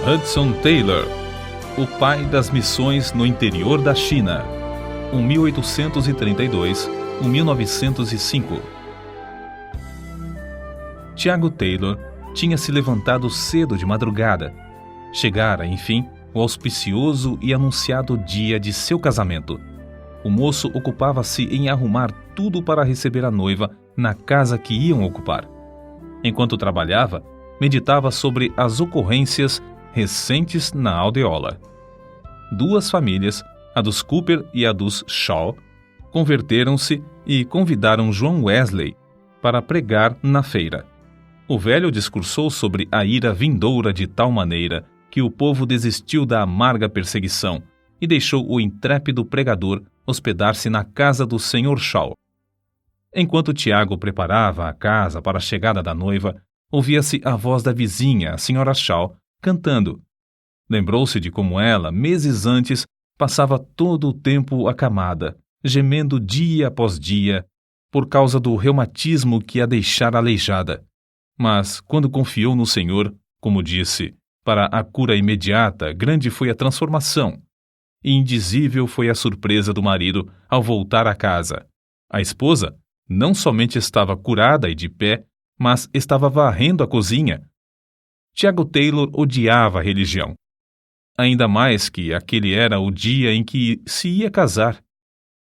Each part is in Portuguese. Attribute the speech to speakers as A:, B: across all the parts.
A: Hudson Taylor, o pai das missões no interior da China, 1832-1905. Tiago Taylor tinha se levantado cedo de madrugada. Chegara, enfim, o auspicioso e anunciado dia de seu casamento. O moço ocupava-se em arrumar tudo para receber a noiva na casa que iam ocupar. Enquanto trabalhava, meditava sobre as ocorrências recentes na aldeola. Duas famílias, a dos Cooper e a dos Shaw, converteram-se e convidaram John Wesley para pregar na feira. O velho discursou sobre a ira vindoura de tal maneira que o povo desistiu da amarga perseguição e deixou o intrépido pregador hospedar-se na casa do Sr. Shaw. Enquanto Tiago preparava a casa para a chegada da noiva, ouvia-se a voz da vizinha, a Sra. Shaw, cantando. Lembrou-se de como ela, meses antes, passava todo o tempo acamada, gemendo dia após dia, por causa do reumatismo que a deixara aleijada. Mas, quando confiou no Senhor, como disse, para a cura imediata, grande foi a transformação. E indizível foi a surpresa do marido ao voltar à casa. A esposa não somente estava curada e de pé, mas estava varrendo a cozinha. Tiago Taylor odiava a religião. Ainda mais que aquele era o dia em que se ia casar.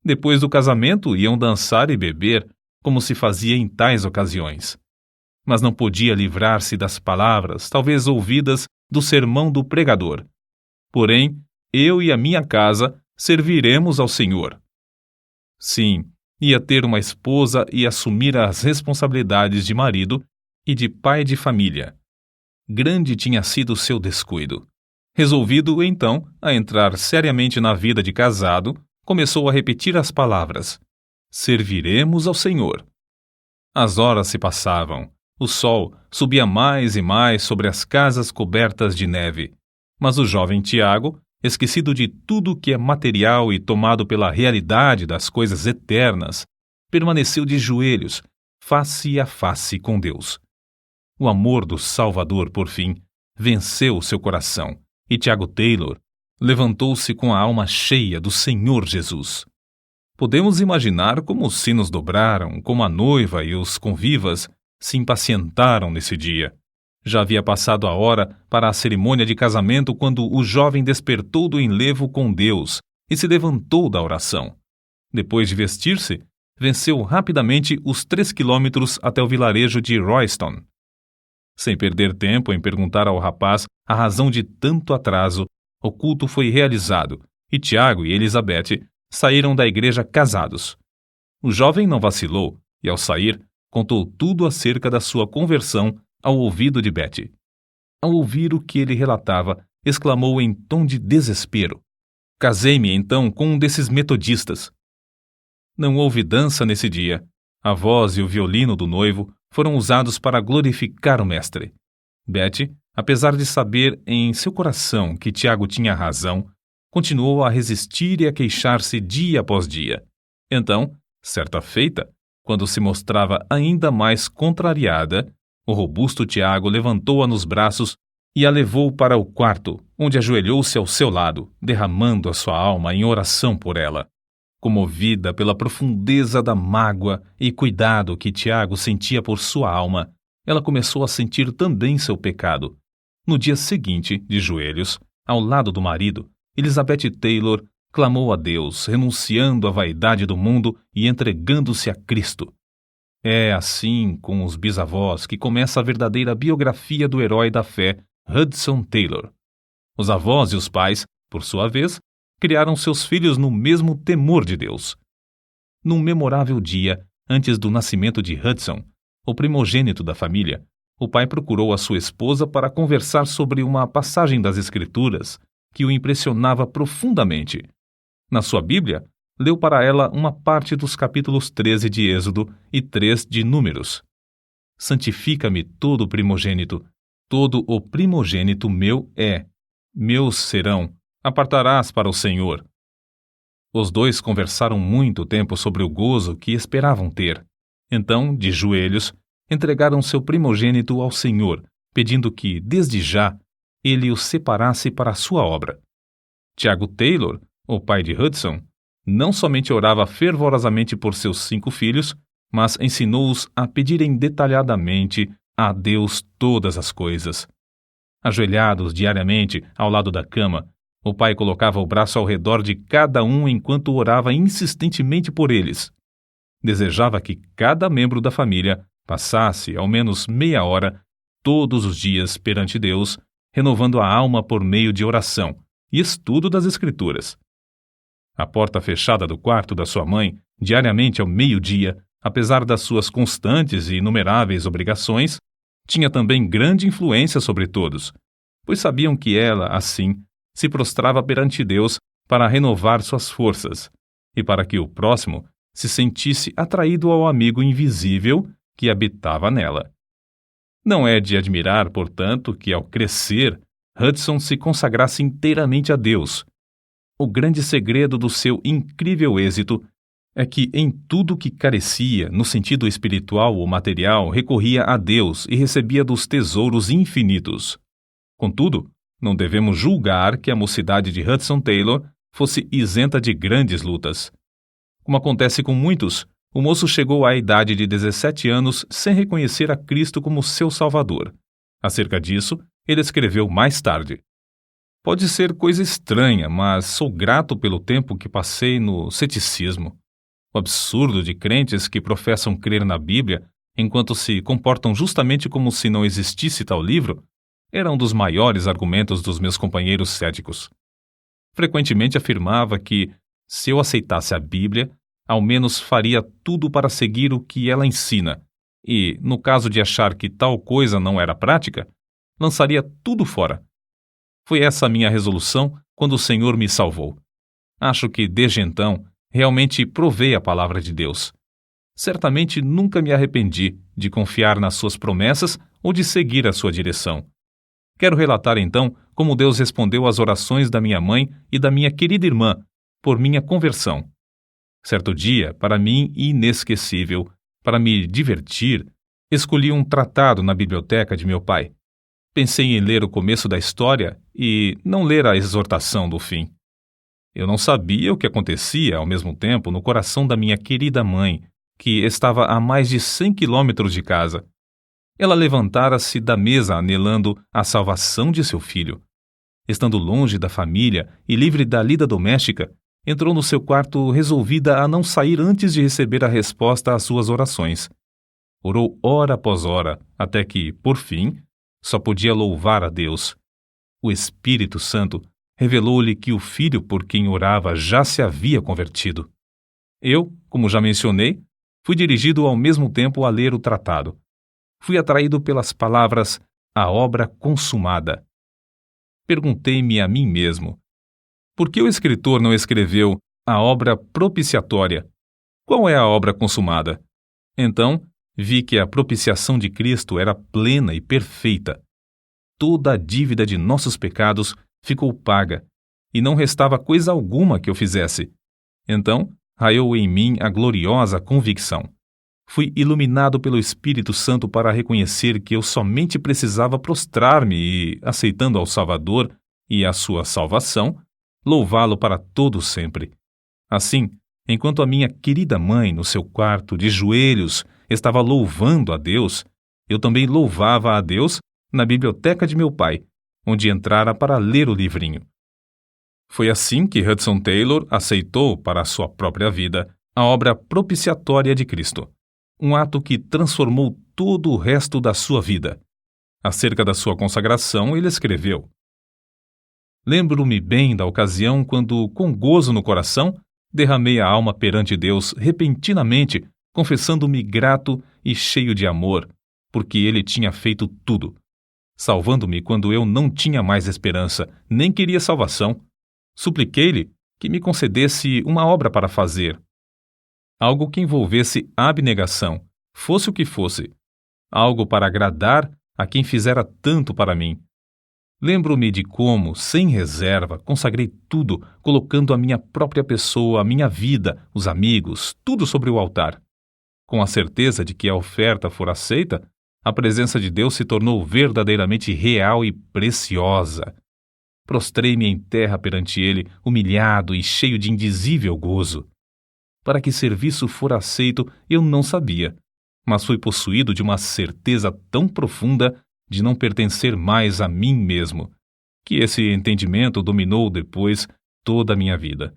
A: Depois do casamento iam dançar e beber, como se fazia em tais ocasiões. Mas não podia livrar-se das palavras, talvez ouvidas, do sermão do pregador. Porém, eu e a minha casa serviremos ao Senhor. Sim, ia ter uma esposa e assumir as responsabilidades de marido e de pai de família. Grande tinha sido seu descuido. Resolvido, então, a entrar seriamente na vida de casado, começou a repetir as palavras: serviremos ao Senhor. As horas se passavam. O sol subia mais e mais sobre as casas cobertas de neve. Mas o jovem Tiago, esquecido de tudo que é material e tomado pela realidade das coisas eternas, permaneceu de joelhos, face a face com Deus. O amor do Salvador, por fim, venceu seu coração, e Tiago Taylor levantou-se com a alma cheia do Senhor Jesus. Podemos imaginar como os sinos dobraram, como a noiva e os convivas se impacientaram nesse dia. Já havia passado a hora para a cerimônia de casamento quando o jovem despertou do enlevo com Deus e se levantou da oração. Depois de vestir-se, venceu rapidamente os 3 quilômetros até o vilarejo de Royston. Sem perder tempo em perguntar ao rapaz a razão de tanto atraso, o culto foi realizado e Tiago e Elizabeth saíram da igreja casados. O jovem não vacilou e, ao sair, contou tudo acerca da sua conversão ao ouvido de Betty. Ao ouvir o que ele relatava, exclamou em tom de desespero: casei-me então com um desses metodistas. Não houve dança nesse dia. A voz e o violino do noivo foram usados para glorificar o mestre. Betty, apesar de saber em seu coração que Tiago tinha razão, continuou a resistir e a queixar-se dia após dia. Então, certa feita, quando se mostrava ainda mais contrariada, o robusto Tiago levantou-a nos braços e a levou para o quarto, onde ajoelhou-se ao seu lado, derramando a sua alma em oração por ela. Comovida pela profundeza da mágoa e cuidado que Tiago sentia por sua alma, ela começou a sentir também seu pecado. No dia seguinte, de joelhos, ao lado do marido, Elizabeth Taylor clamou a Deus, renunciando à vaidade do mundo e entregando-se a Cristo. É assim, com os bisavós, que começa a verdadeira biografia do herói da fé, Hudson Taylor. Os avós e os pais, por sua vez, criaram seus filhos no mesmo temor de Deus. Num memorável dia, antes do nascimento de Hudson, o primogênito da família, o pai procurou a sua esposa para conversar sobre uma passagem das Escrituras que o impressionava profundamente. Na sua Bíblia, leu para ela uma parte dos capítulos 13 de Êxodo e 3 de Números. Santifica-me todo o primogênito, todo o primogênito meu é, meus serão, apartarás para o Senhor. Os dois conversaram muito tempo sobre o gozo que esperavam ter. Então, de joelhos, entregaram seu primogênito ao Senhor, pedindo que, desde já, ele o separasse para a sua obra. Tiago Taylor, o pai de Hudson, não somente orava fervorosamente por seus 5 filhos, mas ensinou-os a pedirem detalhadamente a Deus todas as coisas. Ajoelhados diariamente ao lado da cama, o pai colocava o braço ao redor de cada um enquanto orava insistentemente por eles. Desejava que cada membro da família passasse ao menos meia hora todos os dias perante Deus, renovando a alma por meio de oração e estudo das Escrituras. A porta fechada do quarto da sua mãe, diariamente ao meio-dia, apesar das suas constantes e inumeráveis obrigações, tinha também grande influência sobre todos, pois sabiam que ela, assim, se prostrava perante Deus para renovar suas forças e para que o próximo se sentisse atraído ao amigo invisível que habitava nela. Não é de admirar, portanto, que ao crescer, Hudson se consagrasse inteiramente a Deus. O grande segredo do seu incrível êxito é que em tudo que carecia, no sentido espiritual ou material, recorria a Deus e recebia dos tesouros infinitos. Contudo, não devemos julgar que a mocidade de Hudson Taylor fosse isenta de grandes lutas. Como acontece com muitos, o moço chegou à idade de 17 anos sem reconhecer a Cristo como seu Salvador. Acerca disso, ele escreveu mais tarde: "Pode ser coisa estranha, mas sou grato pelo tempo que passei no ceticismo. O absurdo de crentes que professam crer na Bíblia, enquanto se comportam justamente como se não existisse tal livro, era um dos maiores argumentos dos meus companheiros céticos. Frequentemente afirmava que, se eu aceitasse a Bíblia, ao menos faria tudo para seguir o que ela ensina, e, no caso de achar que tal coisa não era prática, lançaria tudo fora. Foi essa a minha resolução quando o Senhor me salvou. Acho que, desde então, realmente provei a palavra de Deus. Certamente nunca me arrependi de confiar nas suas promessas ou de seguir a sua direção. Quero relatar então como Deus respondeu às orações da minha mãe e da minha querida irmã por minha conversão. Certo dia, para mim inesquecível, para me divertir, escolhi um tratado na biblioteca de meu pai. Pensei em ler o começo da história e não ler a exortação do fim. Eu não sabia o que acontecia ao mesmo tempo no coração da minha querida mãe, que estava a mais de 100 quilômetros de casa. Ela levantara-se da mesa anelando a salvação de seu filho. Estando longe da família e livre da lida doméstica, entrou no seu quarto resolvida a não sair antes de receber a resposta às suas orações. Orou hora após hora, até que, por fim, só podia louvar a Deus. O Espírito Santo revelou-lhe que o filho por quem orava já se havia convertido. Eu, como já mencionei, fui dirigido ao mesmo tempo a ler o tratado. Fui atraído pelas palavras "a obra consumada". Perguntei-me a mim mesmo: por que o escritor não escreveu "a obra propiciatória"? Qual é a obra consumada? Então, vi que a propiciação de Cristo era plena e perfeita. Toda a dívida de nossos pecados ficou paga, e não restava coisa alguma que eu fizesse. Então, raiou em mim a gloriosa convicção. Fui iluminado pelo Espírito Santo para reconhecer que eu somente precisava prostrar-me e, aceitando ao Salvador e a sua salvação, louvá-lo para todo sempre. Assim, enquanto a minha querida mãe, no seu quarto, de joelhos, estava louvando a Deus, eu também louvava a Deus na biblioteca de meu pai, onde entrara para ler o livrinho. Foi assim que Hudson Taylor aceitou para a sua própria vida a obra propiciatória de Cristo, um ato que transformou todo o resto da sua vida. Acerca da sua consagração, ele escreveu: "Lembro-me bem da ocasião quando, com gozo no coração, derramei a alma perante Deus repentinamente, confessando-me grato e cheio de amor, porque Ele tinha feito tudo, salvando-me quando eu não tinha mais esperança, nem queria salvação. Supliquei-lhe que me concedesse uma obra para fazer. Algo que envolvesse abnegação, fosse o que fosse. Algo para agradar a quem fizera tanto para mim. Lembro-me de como, sem reserva, consagrei tudo, colocando a minha própria pessoa, a minha vida, os amigos, tudo sobre o altar. Com a certeza de que a oferta for aceita, a presença de Deus se tornou verdadeiramente real e preciosa. Prostrei-me em terra perante ele, humilhado e cheio de indizível gozo. Para que serviço fora aceito, eu não sabia, mas fui possuído de uma certeza tão profunda de não pertencer mais a mim mesmo, que esse entendimento dominou depois toda a minha vida.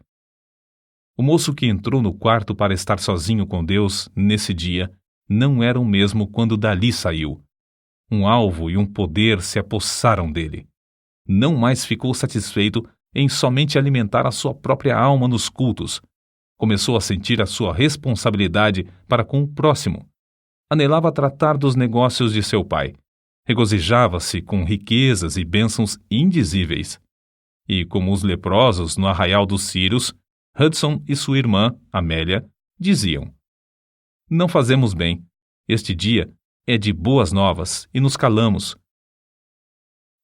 A: O moço que entrou no quarto para estar sozinho com Deus nesse dia não era o mesmo quando dali saiu. Um alvo e um poder se apossaram dele. Não mais ficou satisfeito em somente alimentar a sua própria alma nos cultos. Começou a sentir a sua responsabilidade para com o próximo. Anelava tratar dos negócios de seu pai. Regozijava-se com riquezas e bênçãos indizíveis. E, como os leprosos no arraial dos Círios, Hudson e sua irmã, Amélia, diziam: não fazemos bem. Este dia é de boas novas e nos calamos.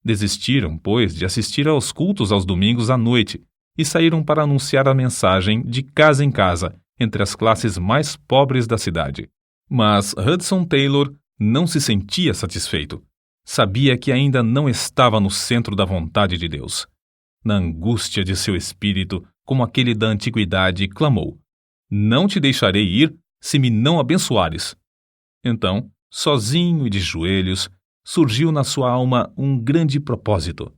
A: Desistiram, pois, de assistir aos cultos aos domingos à noite e saíram para anunciar a mensagem de casa em casa entre as classes mais pobres da cidade. Mas Hudson Taylor não se sentia satisfeito. Sabia que ainda não estava no centro da vontade de Deus. Na angústia de seu espírito, como aquele da antiguidade, clamou: não te deixarei ir se me não abençoares. Então, sozinho e de joelhos, surgiu na sua alma um grande propósito.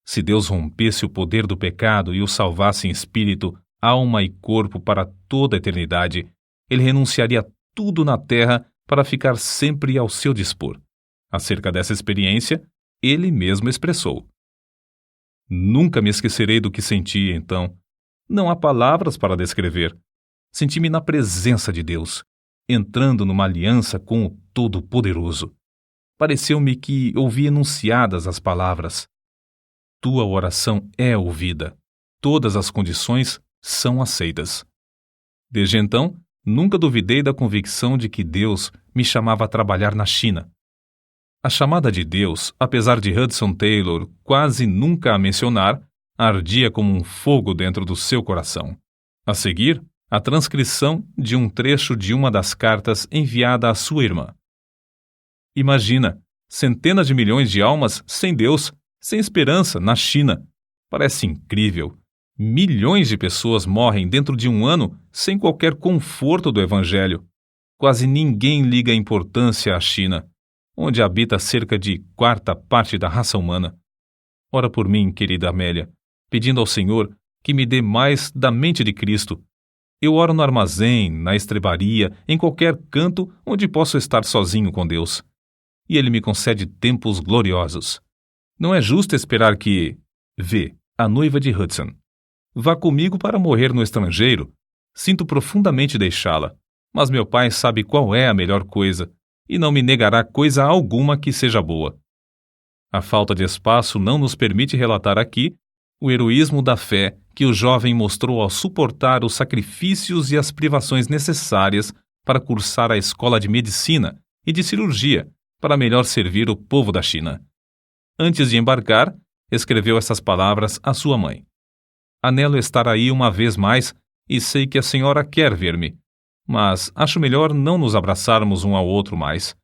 A: Se Deus rompesse o poder do pecado e o salvasse em espírito, alma e corpo para toda a eternidade, ele renunciaria a tudo na terra para ficar sempre ao seu dispor. Acerca dessa experiência, ele mesmo expressou: nunca me esquecerei do que senti então. Não há palavras para descrever. Senti-me na presença de Deus, entrando numa aliança com o Todo-Poderoso. Pareceu-me que ouvi enunciadas as palavras: tua oração é ouvida. Todas as condições são aceitas. Desde então, nunca duvidei da convicção de que Deus me chamava a trabalhar na China. A chamada de Deus, apesar de Hudson Taylor quase nunca a mencionar, ardia como um fogo dentro do seu coração. A seguir, a transcrição de um trecho de uma das cartas enviada à sua irmã. Imagina, centenas de milhões de almas sem Deus, sem esperança, na China. Parece incrível. Milhões de pessoas morrem dentro de um ano sem qualquer conforto do Evangelho. Quase ninguém liga a importância à China, onde habita cerca de quarta parte da raça humana. Ora por mim, querida Amélia, pedindo ao Senhor que me dê mais da mente de Cristo. Eu oro no armazém, na estrebaria, em qualquer canto onde posso estar sozinho com Deus. E Ele me concede tempos gloriosos. Não é justo esperar que... Vê, a noiva de Hudson. Vá comigo para morrer no estrangeiro. Sinto profundamente deixá-la, mas meu pai sabe qual é a melhor coisa e não me negará coisa alguma que seja boa. A falta de espaço não nos permite relatar aqui o heroísmo da fé que o jovem mostrou ao suportar os sacrifícios e as privações necessárias para cursar a escola de medicina e de cirurgia para melhor servir o povo da China. Antes de embarcar, escreveu essas palavras à sua mãe: anelo estar aí uma vez mais e sei que a senhora quer ver-me, mas acho melhor não nos abraçarmos um ao outro mais,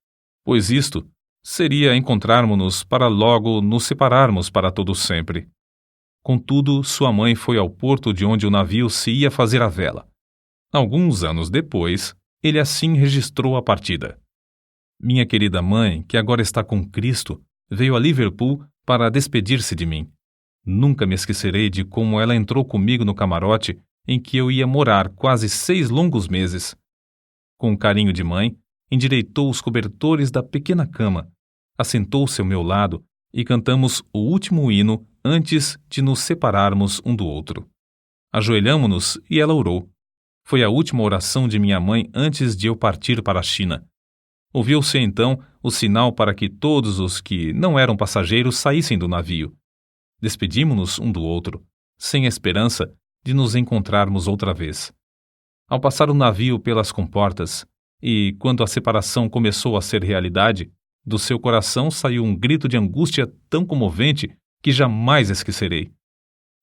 A: pois isto seria encontrarmos-nos para logo nos separarmos para todo sempre. Contudo, sua mãe foi ao porto de onde o navio se ia fazer a vela. Alguns anos depois, ele assim registrou a partida. Minha querida mãe, que agora está com Cristo, veio a Liverpool para despedir-se de mim. Nunca me esquecerei de como ela entrou comigo no camarote em que eu ia morar quase 6 longos meses. Com carinho de mãe, endireitou os cobertores da pequena cama, assentou-se ao meu lado e cantamos o último hino antes de nos separarmos um do outro. Ajoelhamo-nos e ela orou. Foi a última oração de minha mãe antes de eu partir para a China. Ouviu-se então o sinal para que todos os que não eram passageiros saíssem do navio. Despedimo-nos um do outro, sem a esperança de nos encontrarmos outra vez. Ao passar o navio pelas comportas, e quando a separação começou a ser realidade, do seu coração saiu um grito de angústia tão comovente que jamais esquecerei.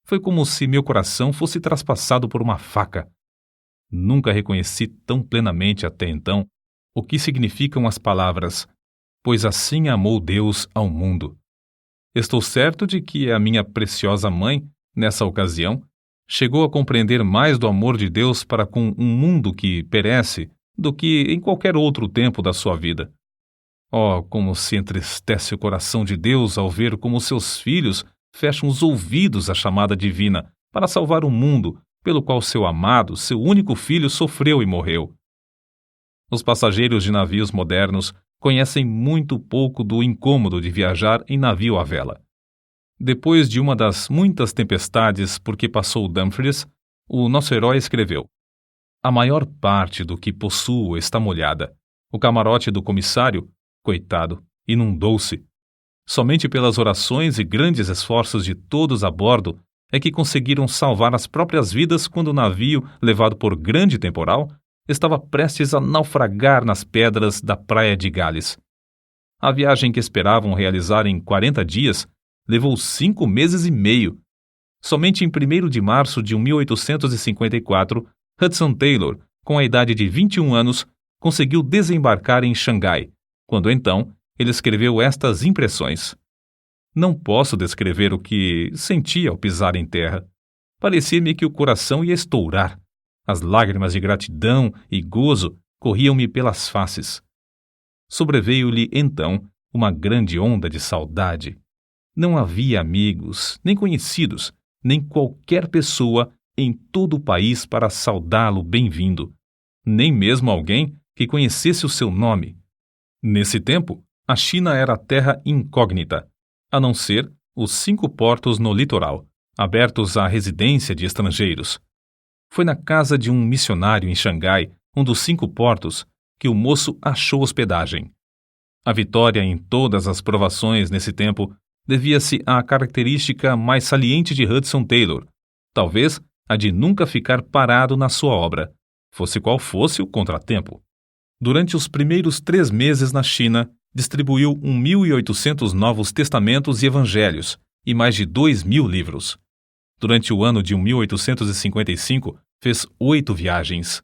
A: Foi como se meu coração fosse traspassado por uma faca. Nunca reconheci tão plenamente até então o que significam as palavras: pois assim amou Deus ao mundo. Estou certo de que a minha preciosa mãe, nessa ocasião, chegou a compreender mais do amor de Deus para com um mundo que perece do que em qualquer outro tempo da sua vida. Oh, como se entristece o coração de Deus ao ver como seus filhos fecham os ouvidos à chamada divina para salvar o mundo pelo qual seu amado, seu único filho, sofreu e morreu. Os passageiros de navios modernos conhecem muito pouco do incômodo de viajar em navio à vela. Depois de uma das muitas tempestades por que passou Dumfries, o nosso herói escreveu: "A maior parte do que possuo está molhada. O camarote do comissário, coitado, inundou-se. Somente pelas orações e grandes esforços de todos a bordo é que conseguiram salvar as próprias vidas quando o navio, levado por grande temporal, estava prestes a naufragar nas pedras da praia de Gales. A viagem que esperavam realizar em 40 dias levou 5 meses e meio. Somente em 1º de março de 1854, Hudson Taylor, com a idade de 21 anos, conseguiu desembarcar em Xangai, quando então ele escreveu estas impressões. Não posso descrever o que sentia ao pisar em terra. Parecia-me que o coração ia estourar. As lágrimas de gratidão e gozo corriam-me pelas faces. Sobreveio-lhe, então, uma grande onda de saudade. Não havia amigos, nem conhecidos, nem qualquer pessoa em todo o país para saudá-lo bem-vindo, nem mesmo alguém que conhecesse o seu nome. Nesse tempo, a China era terra incógnita, a não ser os 5 portos no litoral, abertos à residência de estrangeiros. Foi na casa de um missionário em Xangai, um dos 5 portos, que o moço achou hospedagem. A vitória em todas as provações nesse tempo devia-se à característica mais saliente de Hudson Taylor, talvez a de nunca ficar parado na sua obra, fosse qual fosse o contratempo. Durante os primeiros 3 meses na China, distribuiu 1.800 novos testamentos e evangelhos e mais de 2.000 livros. Durante o ano de 1855, fez 8 viagens.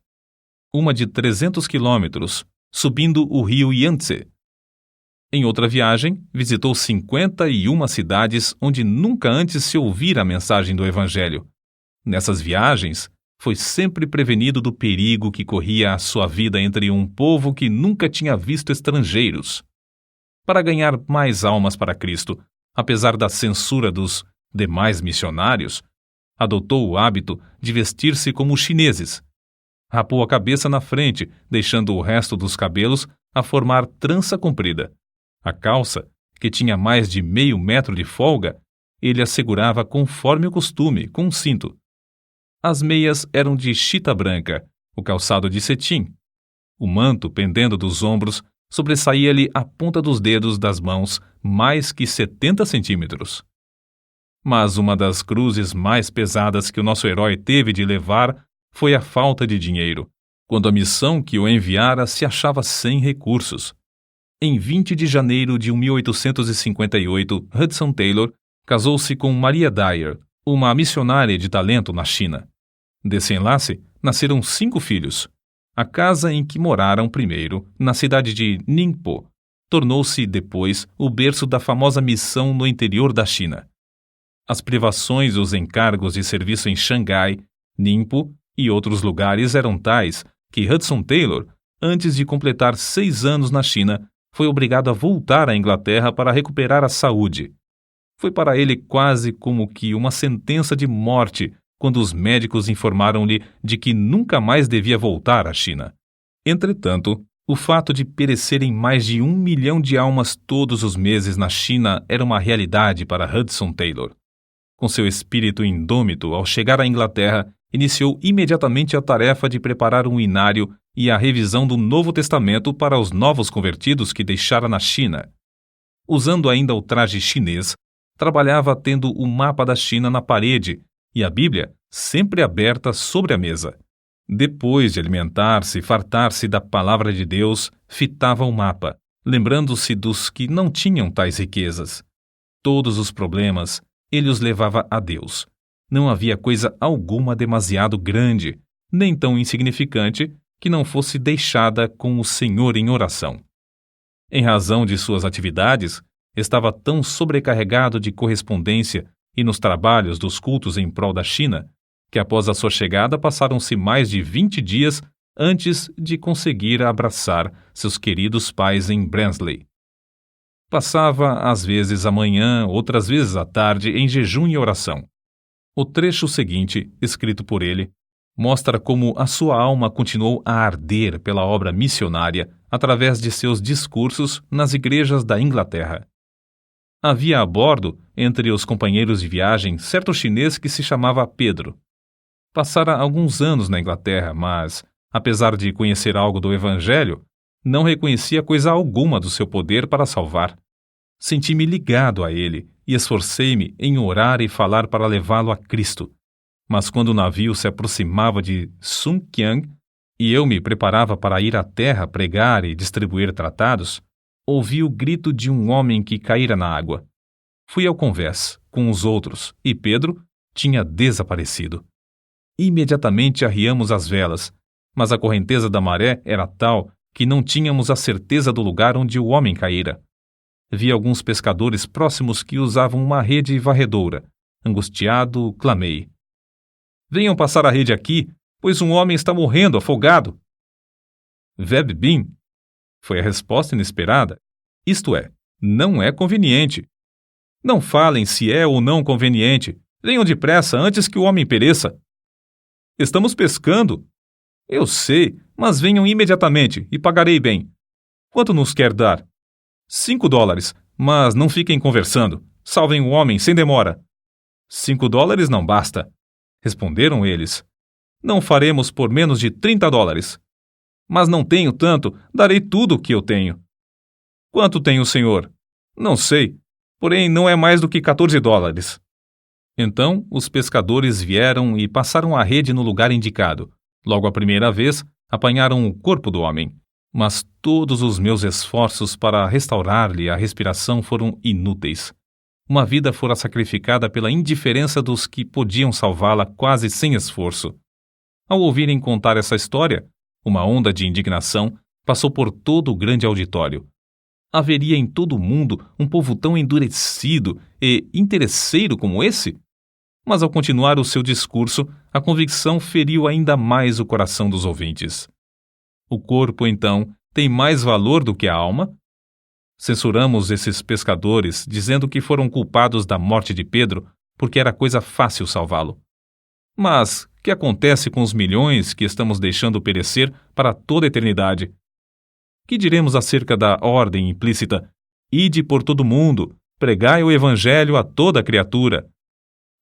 A: Uma de 300 quilômetros, subindo o rio Yangtze. Em outra viagem, visitou 51 cidades onde nunca antes se ouvira a mensagem do Evangelho. Nessas viagens, foi sempre prevenido do perigo que corria a sua vida entre um povo que nunca tinha visto estrangeiros. Para ganhar mais almas para Cristo, apesar da censura dos demais missionários, adotou o hábito de vestir-se como os chineses. Rapou a cabeça na frente, deixando o resto dos cabelos a formar trança comprida. A calça, que tinha mais de meio metro de folga, ele a segurava conforme o costume, com um cinto. As meias eram de chita branca, o calçado de cetim. O manto, pendendo dos ombros, sobressaía-lhe a ponta dos dedos das mãos mais que 70 centímetros. Mas uma das cruzes mais pesadas que o nosso herói teve de levar foi a falta de dinheiro, quando a missão que o enviara se achava sem recursos. Em 20 de janeiro de 1858, Hudson Taylor casou-se com Maria Dyer, uma missionária de talento na China. Desse enlace, nasceram 5 filhos. A casa em que moraram primeiro, na cidade de Ningpo, tornou-se depois o berço da famosa missão no interior da China. As privações e os encargos de serviço em Xangai, Ningpo e outros lugares eram tais que Hudson Taylor, antes de completar 6 anos na China, foi obrigado a voltar à Inglaterra para recuperar a saúde. Foi para ele quase como que uma sentença de morte quando os médicos informaram-lhe de que nunca mais devia voltar à China. Entretanto, o fato de perecerem mais de 1 milhão de almas todos os meses na China era uma realidade para Hudson Taylor. Com seu espírito indômito, ao chegar à Inglaterra, iniciou imediatamente a tarefa de preparar um inário e a revisão do Novo Testamento para os novos convertidos que deixara na China. Usando ainda o traje chinês, trabalhava tendo o mapa da China na parede e a Bíblia sempre aberta sobre a mesa. Depois de alimentar-se e fartar-se da palavra de Deus, fitava o mapa, lembrando-se dos que não tinham tais riquezas. Todos os problemas ele os levava a Deus. Não havia coisa alguma demasiado grande, nem tão insignificante, que não fosse deixada com o Senhor em oração. Em razão de suas atividades, estava tão sobrecarregado de correspondência e nos trabalhos dos cultos em prol da China, que após a sua chegada passaram-se mais de 20 dias antes de conseguir abraçar seus queridos pais em Barnsley. Passava às vezes a manhã, outras vezes à tarde, em jejum e oração. O trecho seguinte, escrito por ele, mostra como a sua alma continuou a arder pela obra missionária através de seus discursos nas igrejas da Inglaterra. Havia a bordo, entre os companheiros de viagem, certo chinês que se chamava Pedro. Passara alguns anos na Inglaterra, mas, apesar de conhecer algo do Evangelho, não reconhecia coisa alguma do seu poder para salvar. Senti-me ligado a ele e esforcei-me em orar e falar para levá-lo a Cristo. Mas quando o navio se aproximava de Sunkyang e eu me preparava para ir à terra pregar e distribuir tratados, ouvi o grito de um homem que caíra na água. Fui ao convés com os outros e Pedro tinha desaparecido. Imediatamente arriamos as velas, mas a correnteza da maré era tal que não tínhamos a certeza do lugar onde o homem caíra. Vi alguns pescadores próximos que usavam uma rede varredora. Angustiado, clamei: "Venham passar a rede aqui, pois um homem está morrendo afogado." "Veb bin", foi a resposta inesperada. Isto é, não é conveniente. Não falem se é ou não conveniente. Venham depressa antes que o homem pereça. Estamos pescando. Eu sei, mas venham imediatamente e pagarei bem. Quanto nos quer dar? $5, mas não fiquem conversando. Salvem o homem sem demora. $5 não basta, responderam eles. Não faremos por menos de $30. Mas não tenho tanto, darei tudo o que eu tenho. Quanto tem o senhor? Não sei, porém não é mais do que $14. Então os pescadores vieram e passaram a rede no lugar indicado. Logo a primeira vez, apanharam o corpo do homem. Mas todos os meus esforços para restaurar-lhe a respiração foram inúteis. Uma vida fora sacrificada pela indiferença dos que podiam salvá-la quase sem esforço. Ao ouvirem contar essa história, uma onda de indignação passou por todo o grande auditório. Haveria em todo o mundo um povo tão endurecido e interesseiro como esse? Mas ao continuar o seu discurso, a convicção feriu ainda mais o coração dos ouvintes. O corpo, então, tem mais valor do que a alma? Censuramos esses pescadores, dizendo que foram culpados da morte de Pedro porque era coisa fácil salvá-lo. Mas que acontece com os milhões que estamos deixando perecer para toda a eternidade? Que diremos acerca da ordem implícita: "Ide por todo o mundo, pregai o evangelho a toda criatura"?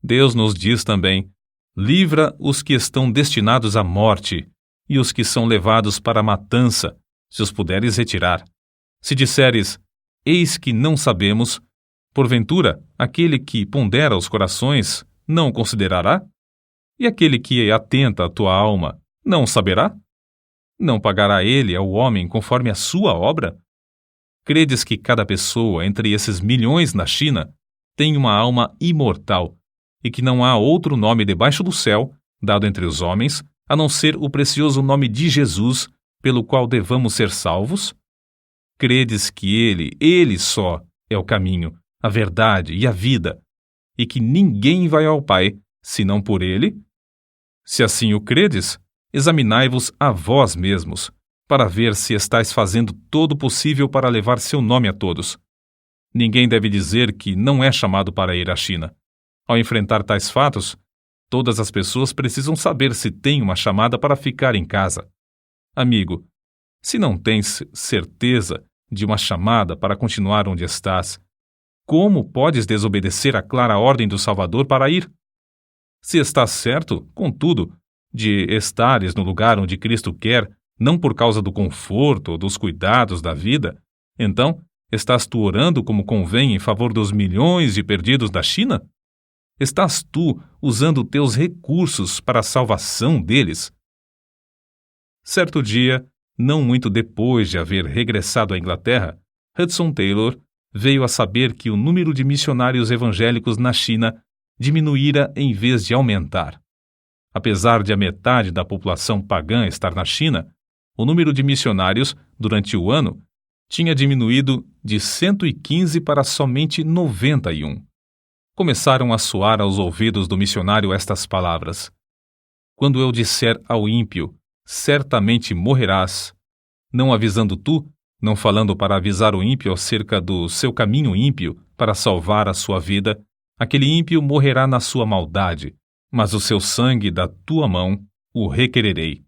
A: Deus nos diz também: "Livra os que estão destinados à morte e os que são levados para a matança, se os puderes retirar." Se disseres: "Eis que não sabemos", porventura, aquele que pondera os corações não o considerará? E aquele que atenta à tua alma não o saberá? Não pagará ele ao homem conforme a sua obra? Credes que cada pessoa entre esses milhões na China tem uma alma imortal e que não há outro nome debaixo do céu, dado entre os homens, a não ser o precioso nome de Jesus, pelo qual devamos ser salvos? Credes que ele só, é o caminho, a verdade e a vida, e que ninguém vai ao Pai, senão por ele? Se assim o credes, examinai-vos a vós mesmos, para ver se estáis fazendo todo o possível para levar seu nome a todos. Ninguém deve dizer que não é chamado para ir à China. Ao enfrentar tais fatos, todas as pessoas precisam saber se têm uma chamada para ficar em casa. Amigo, se não tens certeza de uma chamada para continuar onde estás, como podes desobedecer à clara ordem do Salvador para ir? Se estás certo, contudo, de estares no lugar onde Cristo quer, não por causa do conforto ou dos cuidados da vida, então estás tu orando como convém em favor dos milhões de perdidos da China? Estás tu usando teus recursos para a salvação deles? Certo dia, não muito depois de haver regressado à Inglaterra, Hudson Taylor veio a saber que o número de missionários evangélicos na China diminuíra em vez de aumentar. Apesar de a metade da população pagã estar na China, o número de missionários, durante o ano, tinha diminuído de 115 para somente 91. Começaram a soar aos ouvidos do missionário estas palavras: quando eu disser ao ímpio, certamente morrerás, não avisando tu, não falando para avisar o ímpio acerca do seu caminho ímpio para salvar a sua vida, aquele ímpio morrerá na sua maldade, mas o seu sangue da tua mão o requererei.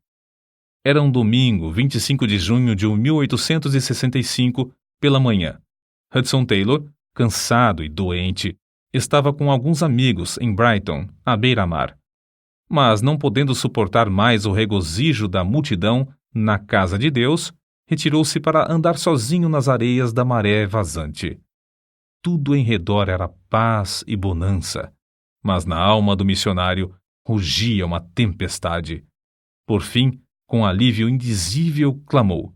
A: Era um domingo, 25 de junho de 1865, pela manhã. Hudson Taylor, cansado e doente, estava com alguns amigos em Brighton, à beira-mar. Mas, não podendo suportar mais o regozijo da multidão na casa de Deus, retirou-se para andar sozinho nas areias da maré vazante. Tudo em redor era paz e bonança, mas na alma do missionário rugia uma tempestade. Por fim, com alívio indizível, clamou: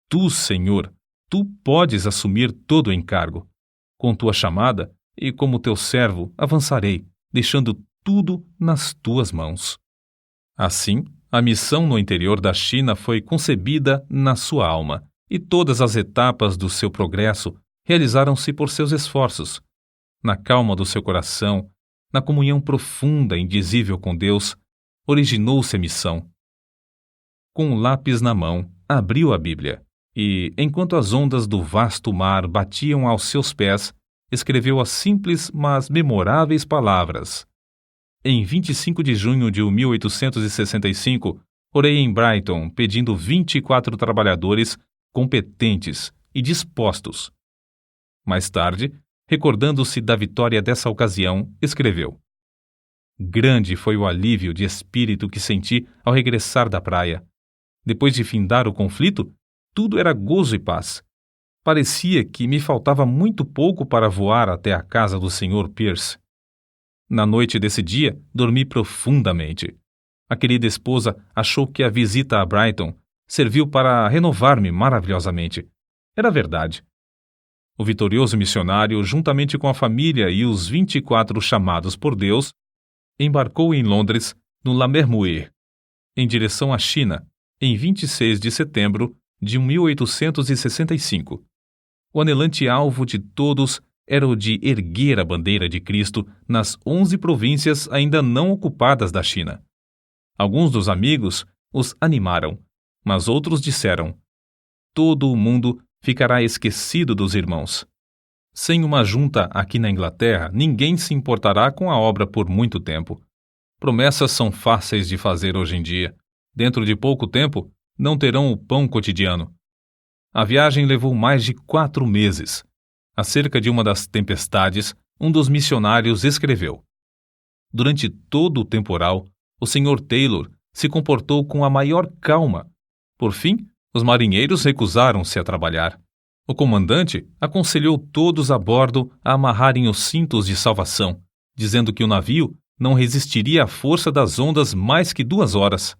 A: Tu, Senhor, tu podes assumir todo o encargo. Com tua chamada, e como teu servo, avançarei, deixando tudo nas tuas mãos. Assim, a missão no interior da China foi concebida na sua alma, e todas as etapas do seu progresso realizaram-se por seus esforços. Na calma do seu coração, na comunhão profunda e indizível com Deus, originou-se a missão. Com um lápis na mão, abriu a Bíblia e, enquanto as ondas do vasto mar batiam aos seus pés, escreveu as simples, mas memoráveis palavras: em 25 de junho de 1865, orei em Brighton pedindo 24 trabalhadores competentes e dispostos. Mais tarde, recordando-se da vitória dessa ocasião, escreveu: grande foi o alívio de espírito que senti ao regressar da praia. Depois de findar o conflito, tudo era gozo e paz. Parecia que me faltava muito pouco para voar até a casa do Sr. Pierce. Na noite desse dia, dormi profundamente. A querida esposa achou que a visita a Brighton serviu para renovar-me maravilhosamente. Era verdade. O vitorioso missionário, juntamente com a família e os 24 chamados por Deus, embarcou em Londres, no La Mermuer, em direção à China, em 26 de setembro de 1865. O anelante alvo de todos era o de erguer a bandeira de Cristo nas 11 províncias ainda não ocupadas da China. Alguns dos amigos os animaram, mas outros disseram: todo o mundo ficará esquecido dos irmãos. Sem uma junta aqui na Inglaterra, ninguém se importará com a obra por muito tempo. Promessas são fáceis de fazer hoje em dia. Dentro de pouco tempo, não terão o pão cotidiano. A viagem levou mais de 4 meses. Acerca de uma das tempestades, um dos missionários escreveu: durante todo o temporal, o Sr. Taylor se comportou com a maior calma. Por fim, os marinheiros recusaram-se a trabalhar. O comandante aconselhou todos a bordo a amarrarem os cintos de salvação, dizendo que o navio não resistiria à força das ondas mais que 2 horas.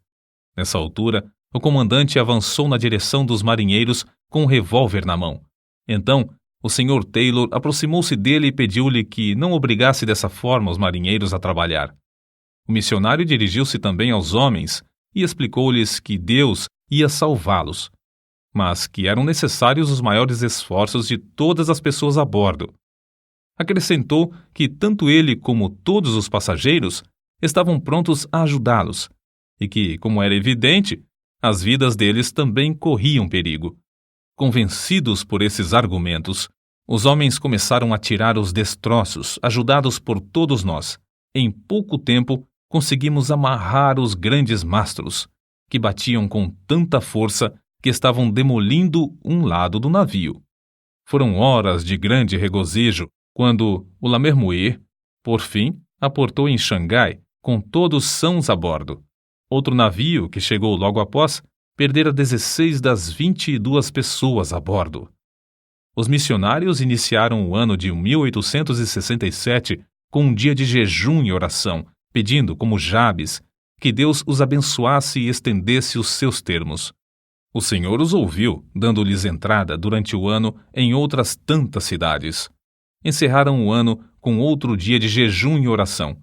A: Nessa altura, o comandante avançou na direção dos marinheiros com um revólver na mão. Então, o Sr. Taylor aproximou-se dele e pediu-lhe que não obrigasse dessa forma os marinheiros a trabalhar. O missionário dirigiu-se também aos homens e explicou-lhes que Deus ia salvá-los, mas que eram necessários os maiores esforços de todas as pessoas a bordo. Acrescentou que tanto ele como todos os passageiros estavam prontos a ajudá-los, e que, como era evidente, as vidas deles também corriam perigo. Convencidos por esses argumentos, os homens começaram a tirar os destroços, ajudados por todos nós. Em pouco tempo, conseguimos amarrar os grandes mastros, que batiam com tanta força que estavam demolindo um lado do navio. Foram horas de grande regozijo quando o La Mermuer, por fim, aportou em Xangai com todos sãos a bordo. Outro navio, que chegou logo após, perdera 16 das 22 pessoas a bordo. Os missionários iniciaram o ano de 1867 com um dia de jejum e oração, pedindo, como Jabes, que Deus os abençoasse e estendesse os seus termos. O Senhor os ouviu, dando-lhes entrada durante o ano em outras tantas cidades. Encerraram o ano com outro dia de jejum e oração.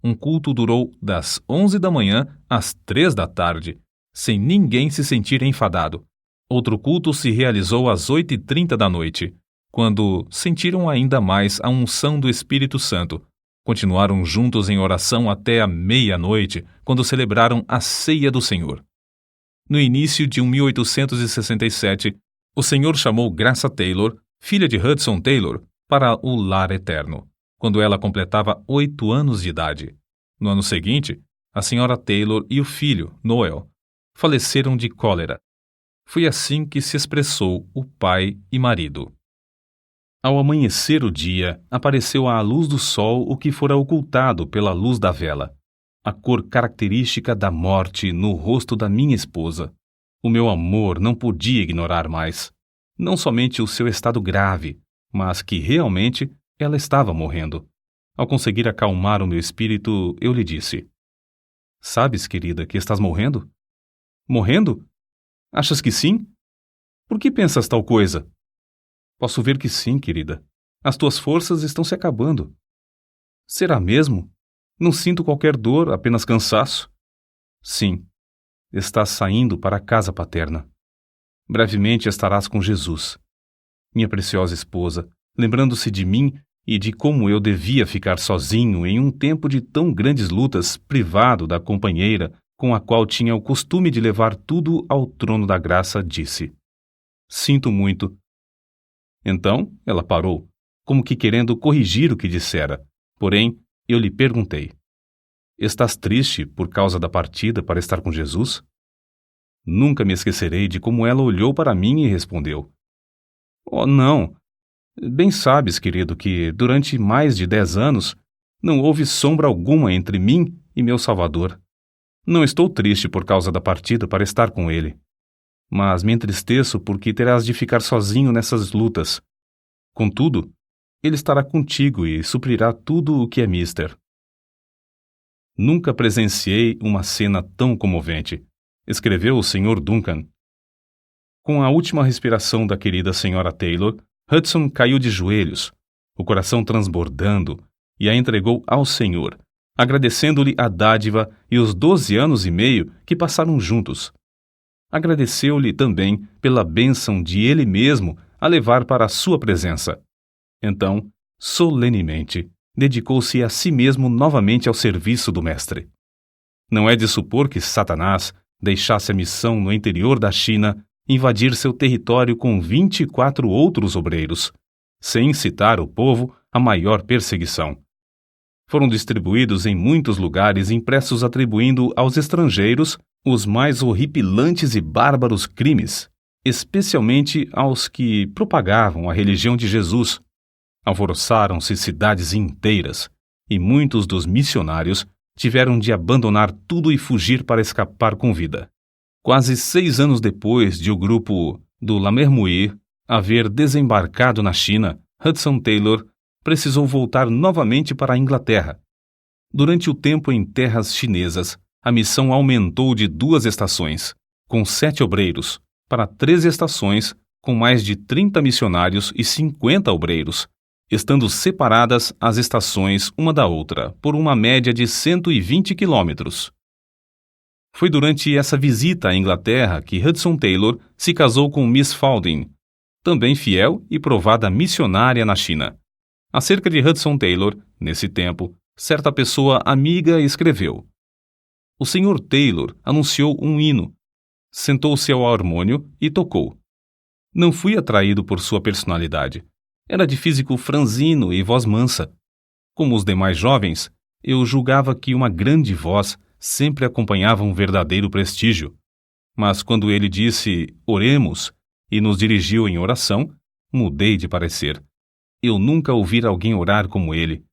A: Um culto durou das 11 da manhã às 3 da tarde, sem ninguém se sentir enfadado. Outro culto se realizou às 8h30 da noite, quando sentiram ainda mais a unção do Espírito Santo. Continuaram juntos em oração até a meia-noite, quando celebraram a Ceia do Senhor. No início de 1867, o Senhor chamou Graça Taylor, filha de Hudson Taylor, para o lar eterno, quando ela completava 8 anos de idade. No ano seguinte, a senhora Taylor e o filho, Noel, faleceram de cólera. Foi assim que se expressou o pai e marido. Ao amanhecer o dia, apareceu à luz do sol o que fora ocultado pela luz da vela, a cor característica da morte no rosto da minha esposa. O meu amor não podia ignorar mais, não somente o seu estado grave, mas que realmente ela estava morrendo. Ao conseguir acalmar o meu espírito, eu lhe disse: "Sabes, querida, que estás morrendo?" "Morrendo? Achas que sim? Por que pensas tal coisa?" "Posso ver que sim, querida. As tuas forças estão se acabando." "Será mesmo? Não sinto qualquer dor, apenas cansaço." "Sim. Estás saindo para a casa paterna. Brevemente estarás com Jesus." Minha preciosa esposa, lembrando-se de mim e de como eu devia ficar sozinho em um tempo de tão grandes lutas, privado da companheira com a qual tinha o costume de levar tudo ao trono da graça, disse: "Sinto muito." Então ela parou, como que querendo corrigir o que dissera. Porém, eu lhe perguntei: "Estás triste por causa da partida para estar com Jesus?" Nunca me esquecerei de como ela olhou para mim e respondeu: "Oh, não. Bem sabes, querido, que durante mais de 10 anos não houve sombra alguma entre mim e meu Salvador. Não estou triste por causa da partida para estar com ele, mas me entristeço porque terás de ficar sozinho nessas lutas. Contudo, ele estará contigo e suprirá tudo o que é mister." Nunca presenciei uma cena tão comovente, escreveu o Sr. Duncan. Com a última respiração da querida Sra. Taylor, Hudson caiu de joelhos, o coração transbordando, e a entregou ao Senhor, agradecendo-lhe a dádiva e os 12 anos e meio que passaram juntos. Agradeceu-lhe também pela bênção de ele mesmo a levar para a sua presença. Então, solenemente, dedicou-se a si mesmo novamente ao serviço do Mestre. Não é de supor que Satanás deixasse a missão no interior da China invadir seu território com 24 outros obreiros, sem incitar o povo à maior perseguição. Foram distribuídos em muitos lugares impressos atribuindo aos estrangeiros os mais horripilantes e bárbaros crimes, especialmente aos que propagavam a religião de Jesus. Alvoroçaram-se cidades inteiras, e muitos dos missionários tiveram de abandonar tudo e fugir para escapar com vida. Quase 6 anos depois de o grupo do Lammermuir haver desembarcado na China, Hudson Taylor precisou voltar novamente para a Inglaterra. Durante o tempo em terras chinesas, a missão aumentou de 2 estações, com 7 obreiros, para 13 estações, com mais de 30 missionários e 50 obreiros, estando separadas as estações uma da outra por uma média de 120 quilômetros. Foi durante essa visita à Inglaterra que Hudson Taylor se casou com Miss Faulding, também fiel e provada missionária na China. Acerca de Hudson Taylor, nesse tempo, certa pessoa amiga escreveu: "O Sr. Taylor anunciou um hino, sentou-se ao harmônio e tocou. Não fui atraído por sua personalidade. Era de físico franzino e voz mansa. Como os demais jovens, eu julgava que uma grande voz sempre acompanhava um verdadeiro prestígio. Mas quando ele disse 'oremos' e nos dirigiu em oração, mudei de parecer. Eu nunca ouvi alguém orar como ele.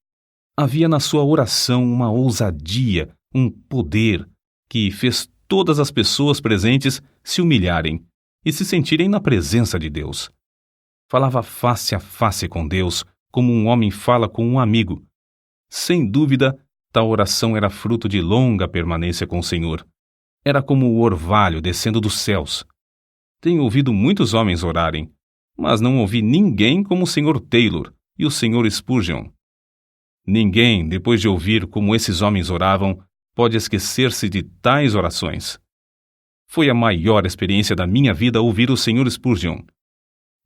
A: Havia na sua oração uma ousadia, um poder, que fez todas as pessoas presentes se humilharem e se sentirem na presença de Deus. Falava face a face com Deus, como um homem fala com um amigo. Sem dúvida, tal oração era fruto de longa permanência com o Senhor. Era como o orvalho descendo dos céus. Tenho ouvido muitos homens orarem, mas não ouvi ninguém como o Sr. Taylor e o Sr. Spurgeon. Ninguém, depois de ouvir como esses homens oravam, pode esquecer-se de tais orações. Foi a maior experiência da minha vida ouvir o Sr. Spurgeon.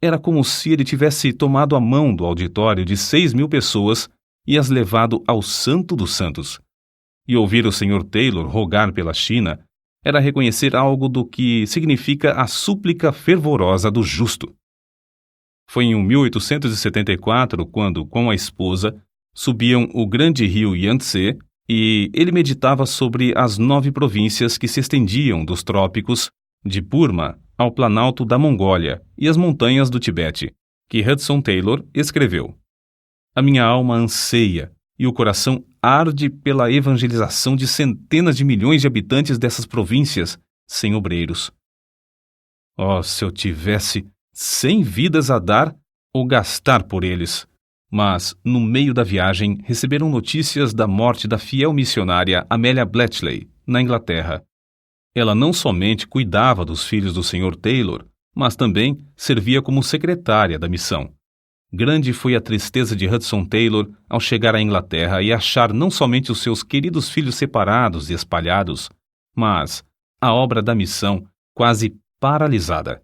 A: Era como se ele tivesse tomado a mão do auditório de 6.000 pessoas e as levado ao Santo dos Santos. E ouvir o Sr. Taylor rogar pela China era reconhecer algo do que significa a súplica fervorosa do justo. Foi em 1874 quando, com a esposa, subiam o grande rio Yangtze e ele meditava sobre as 9 províncias que se estendiam dos trópicos de Burma ao planalto da Mongólia e as montanhas do Tibete, que Hudson Taylor escreveu. A minha alma anseia e o coração arde pela evangelização de centenas de milhões de habitantes dessas províncias sem obreiros. Oh, se eu tivesse 100 vidas a dar ou gastar por eles! Mas, no meio da viagem, receberam notícias da morte da fiel missionária Amelia Bletchley, na Inglaterra. Ela não somente cuidava dos filhos do Sr. Taylor, mas também servia como secretária da missão. Grande foi a tristeza de Hudson Taylor ao chegar à Inglaterra e achar não somente os seus queridos filhos separados e espalhados, mas a obra da missão quase paralisada.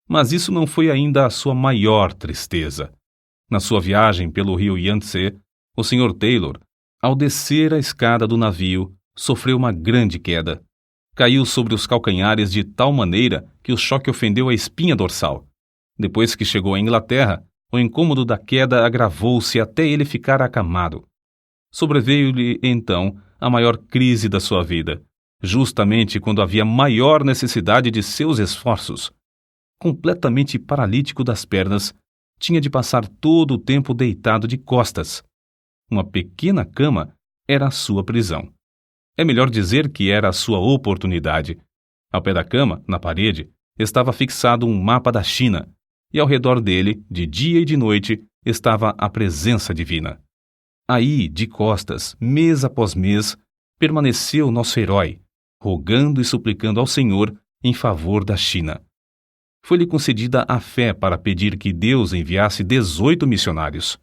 A: Mas isso não foi ainda a sua maior tristeza. Na sua viagem pelo rio Yangtze, o Sr. Taylor, ao descer a escada do navio, sofreu uma grande queda. Caiu sobre os calcanhares de tal maneira que o choque ofendeu a espinha dorsal. Depois que chegou à Inglaterra, o incômodo da queda agravou-se até ele ficar acamado. Sobreveio-lhe, então, a maior crise da sua vida, justamente quando havia maior necessidade de seus esforços. Completamente paralítico das pernas, tinha de passar todo o tempo deitado de costas. Uma pequena cama era a sua prisão. É melhor dizer que era a sua oportunidade. Ao pé da cama, na parede, estava fixado um mapa da China, e ao redor dele, de dia e de noite, estava a presença divina. Aí, de costas, mês após mês, permaneceu nosso herói, rogando e suplicando ao Senhor em favor da China. Foi-lhe concedida a fé para pedir que Deus enviasse 18 missionários.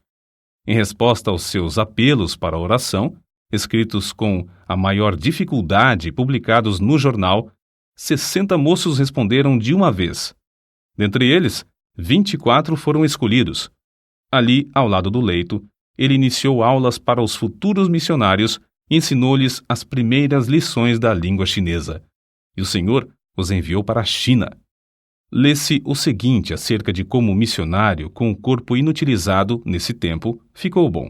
A: Em resposta aos seus apelos para a oração, escritos com a maior dificuldade e publicados no jornal, 60 moços responderam de uma vez. Dentre eles, 24 foram escolhidos. Ali, ao lado do leito, ele iniciou aulas para os futuros missionários e ensinou-lhes as primeiras lições da língua chinesa. E o Senhor os enviou para a China. Lê-se o seguinte acerca de como o missionário, com o corpo inutilizado nesse tempo, ficou bom.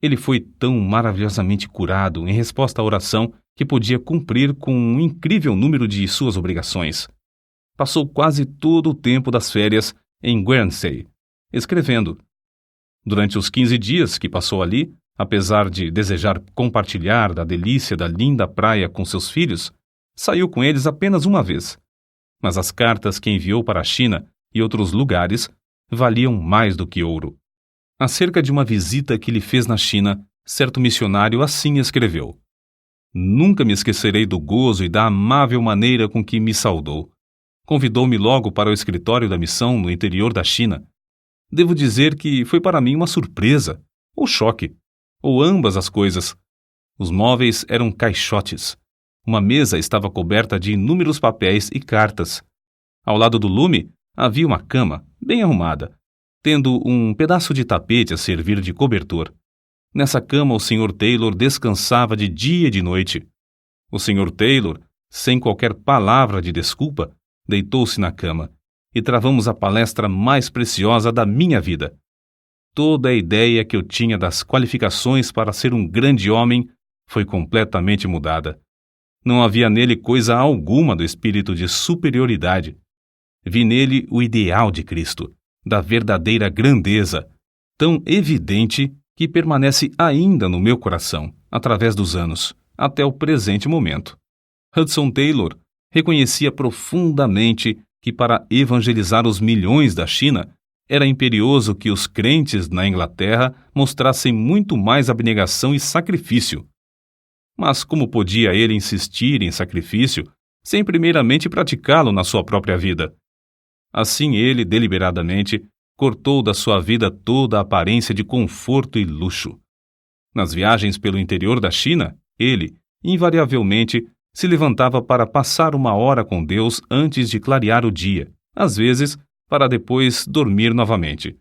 A: Ele foi tão maravilhosamente curado em resposta à oração que podia cumprir com um incrível número de suas obrigações. Passou quase todo o tempo das férias em Guernsey, escrevendo. Durante os 15 dias que passou ali, apesar de desejar compartilhar da delícia da linda praia com seus filhos, saiu com eles apenas uma vez. Mas as cartas que enviou para a China e outros lugares valiam mais do que ouro. Acerca de uma visita que lhe fez na China, certo missionário assim escreveu: Nunca me esquecerei do gozo e da amável maneira com que me saudou. Convidou-me logo para o escritório da missão no interior da China. Devo dizer que foi para mim uma surpresa, ou choque, ou ambas as coisas. Os móveis eram caixotes. Uma mesa estava coberta de inúmeros papéis e cartas. Ao lado do lume havia uma cama, bem arrumada, tendo um pedaço de tapete a servir de cobertor. Nessa cama o Sr. Taylor descansava de dia e de noite. O Sr. Taylor, sem qualquer palavra de desculpa, deitou-se na cama e travamos a palestra mais preciosa da minha vida. Toda a ideia que eu tinha das qualificações para ser um grande homem foi completamente mudada. Não havia nele coisa alguma do espírito de superioridade. Vi nele o ideal de Cristo, da verdadeira grandeza, tão evidente que permanece ainda no meu coração, através dos anos, até o presente momento. Hudson Taylor reconhecia profundamente que para evangelizar os milhões da China, era imperioso que os crentes na Inglaterra mostrassem muito mais abnegação e sacrifício. Mas como podia ele insistir em sacrifício sem primeiramente praticá-lo na sua própria vida? Assim ele, deliberadamente, cortou da sua vida toda a aparência de conforto e luxo. Nas viagens pelo interior da China, ele, invariavelmente, se levantava para passar 1 hora com Deus antes de clarear o dia, às vezes para depois dormir novamente.